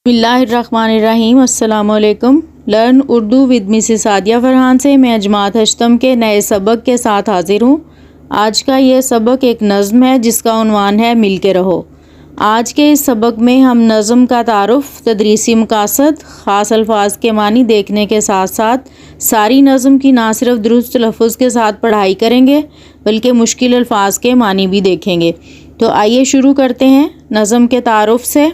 बिस्मिल्लाहिर्रहमानिर्रहीम। अस्सलाम वालेकुम। Learn Urdu with Mrs Sadia Farhan से मैं जमात हश्तम के नए सबक के साथ हाजिर हूँ। आज का ये सबक एक नज़्म है जिसका उन्वान है मिल के रहो। आज के इस सबक में हम नज़्म का तारुफ, तदरीसी मकासद, ख़ास अल्फाज के मानी देखने के साथ साथ सारी नज़्म की ना सिर्फ दुरुस्त लफ्ज़ के साथ पढ़ाई करेंगे बल्कि मुश्किल अल्फाज के मानी भी देखेंगे। तो आइए शुरू करते हैं नज़्म के तारुफ से।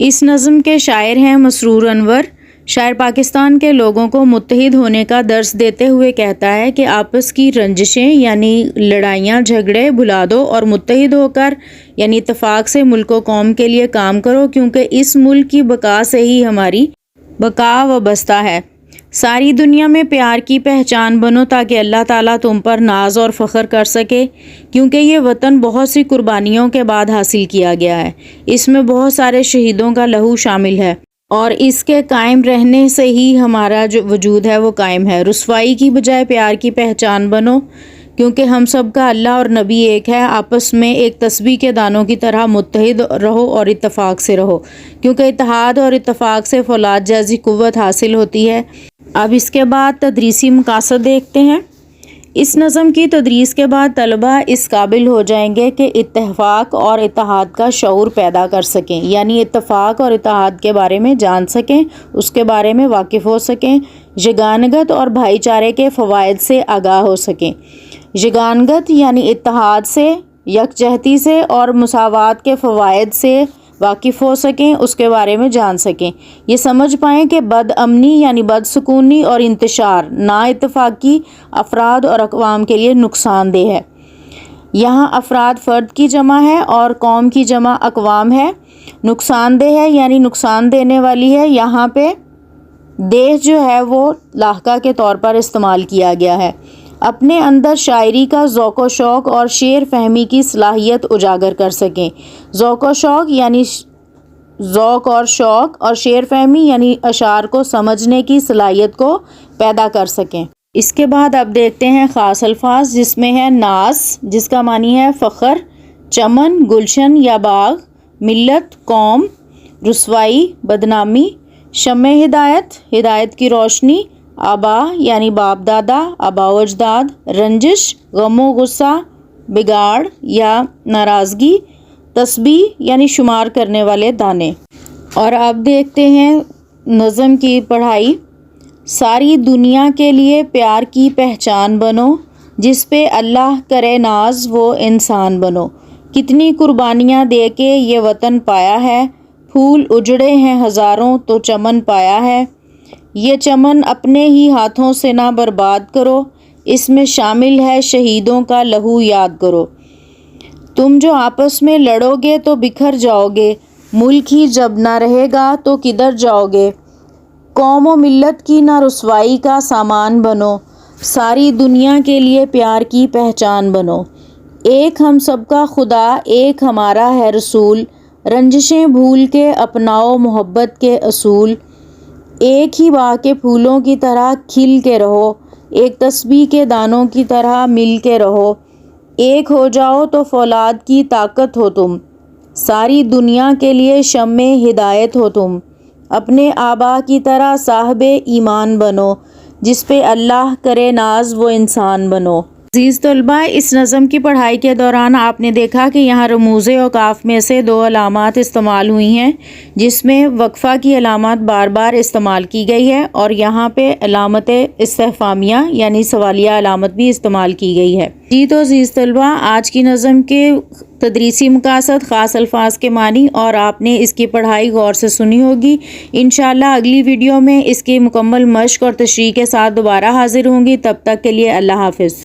इस नज़्म के शायर हैं मसरूर अनवर। शायर पाकिस्तान के लोगों को मुत्तहिद होने का दर्स देते हुए कहता है कि आपस की रंजिशें यानी लड़ाइयाँ झगड़े भुला दो और मुत्तहिद होकर यानी इत्तेफाक से मुल्क व कौम के लिए काम करो, क्योंकि इस मुल्क की बका से ही हमारी बका वबस्ता है। सारी दुनिया में प्यार की पहचान बनो ताकि अल्लाह ताला तुम पर नाज और फ़ख्र कर सके, क्योंकि ये वतन बहुत सी कुर्बानियों के बाद हासिल किया गया है। इसमें बहुत सारे शहीदों का लहू शामिल है और इसके कायम रहने से ही हमारा जो वजूद है वो कायम है। रुसवाई की बजाय प्यार की पहचान बनो, क्योंकि हम सब का अल्लाह और नबी एक है। आपस में एक तस्बीह के दानों की तरह मुत्तहिद रहो और इत्तेफाक से रहो, क्योंकि इत्तेहाद और इत्तेफाक से फौलाद जैसी कुव्वत हासिल होती है। अब इसके बाद तदरीसी मकासद देखते हैं। इस नज़म की तदरीस के बाद तलबा इस काबिल हो जाएंगे कि इत्तेफाक और इत्तेहाद का शऊर पैदा कर सकें, यानी इत्तेफाक और इत्तेहाद के बारे में जान सकें, उसके बारे में वाकिफ़ हो सकें, यगानगत और भाईचारे के फ़वाइद से आगाह हो सकें। यगानगत यानी इत्तेहाद से, यकजहती से और मुसावात के फ़वाइद से वाकिफ़ हो सकें, उसके बारे में जान सकें। ये समझ पाएँ कि बदअमनी यानी बदसकूनी और इंतशार ना इत्तेफाकी अफराद और अक़वाम के लिए नुकसानदेह है। यहाँ अफराद फ़र्द की जमा है और कौम की जमा अक़वाम है। नुकसानदेह है यानी नुकसान देने वाली है। यहाँ पे देह जो है वो लाहका के तौर पर इस्तेमाल किया गया है। अपने अंदर शायरी का ज़ौक़ व शौक़ और शेर फहमी की सलाहियत उजागर कर सकें। ज़ौक़ व शौक़ यानी ज़ौक़ और शौक़ और शेर फहमी यानी अशार को समझने की सलाहियत को पैदा कर सकें। इसके बाद अब देखते हैं ख़ास अल्फाज, जिसमें है नास जिसका मानी है फ़ख्र, चमन गुलशन या बाग, मिल्लत कौम, रुसवाई बदनामी, शम्मे हिदायत हिदायत की रोशनी, आबा यानी बाप दादा आबा अजदाद, रंजिश गमो गुस्सा बिगाड़ या नाराज़गी, तस्बीह यानी शुमार करने वाले दाने। और अब देखते हैं नज़म की पढ़ाई। सारी दुनिया के लिए प्यार की पहचान बनो, जिस पे अल्लाह करे नाज वो इंसान बनो। कितनी कुर्बानियाँ दे के ये वतन पाया है, फूल उजड़े हैं हज़ारों तो चमन पाया है। ये चमन अपने ही हाथों से ना बर्बाद करो, इसमें शामिल है शहीदों का लहू याद करो। तुम जो आपस में लड़ोगे तो बिखर जाओगे, मुल्क ही जब ना रहेगा तो किधर जाओगे। कौम व मिल्लत की ना रुसवाई का सामान बनो, सारी दुनिया के लिए प्यार की पहचान बनो। एक हम सबका खुदा एक हमारा है रसूल, रंजिशें भूल के अपनाओ मोहब्बत के असूल। एक ही बाग के फूलों की तरह खिल के रहो, एक तस्बीह के दानों की तरह मिल के रहो। एक हो जाओ तो फौलाद की ताकत हो तुम, सारी दुनिया के लिए शम्मे हिदायत हो तुम। अपने आबा की तरह साहबे ईमान बनो, जिस पे अल्लाह करे नाज वो इंसान बनो। अज़ीज़ तलबा, इस नज़म की पढ़ाई के दौरान आपने देखा कि यहाँ रमूज़े और काफ में से दो अलामात इस्तेमाल हुई हैं, जिसमें वक्फ़ा की अलामत बार बार इस्तेमाल की गई है और यहाँ पे अलामत इस्तिफ़हामिया यानी सवालिया अलामत भी इस्तेमाल की गई है। जी तो अज़ीज़ तलबा, आज की नज़म के तदरीसी मकासद, ख़ास अल्फाज के मानी और आपने इसकी पढ़ाई गौर से सुनी होगी। इंशाअल्लाह अगली वीडियो में इसकी मुकम्मल मश्क और तशरीह के साथ दोबारा हाजिर होंगी। तब तक के लिए अल्लाह हाफ़िज़।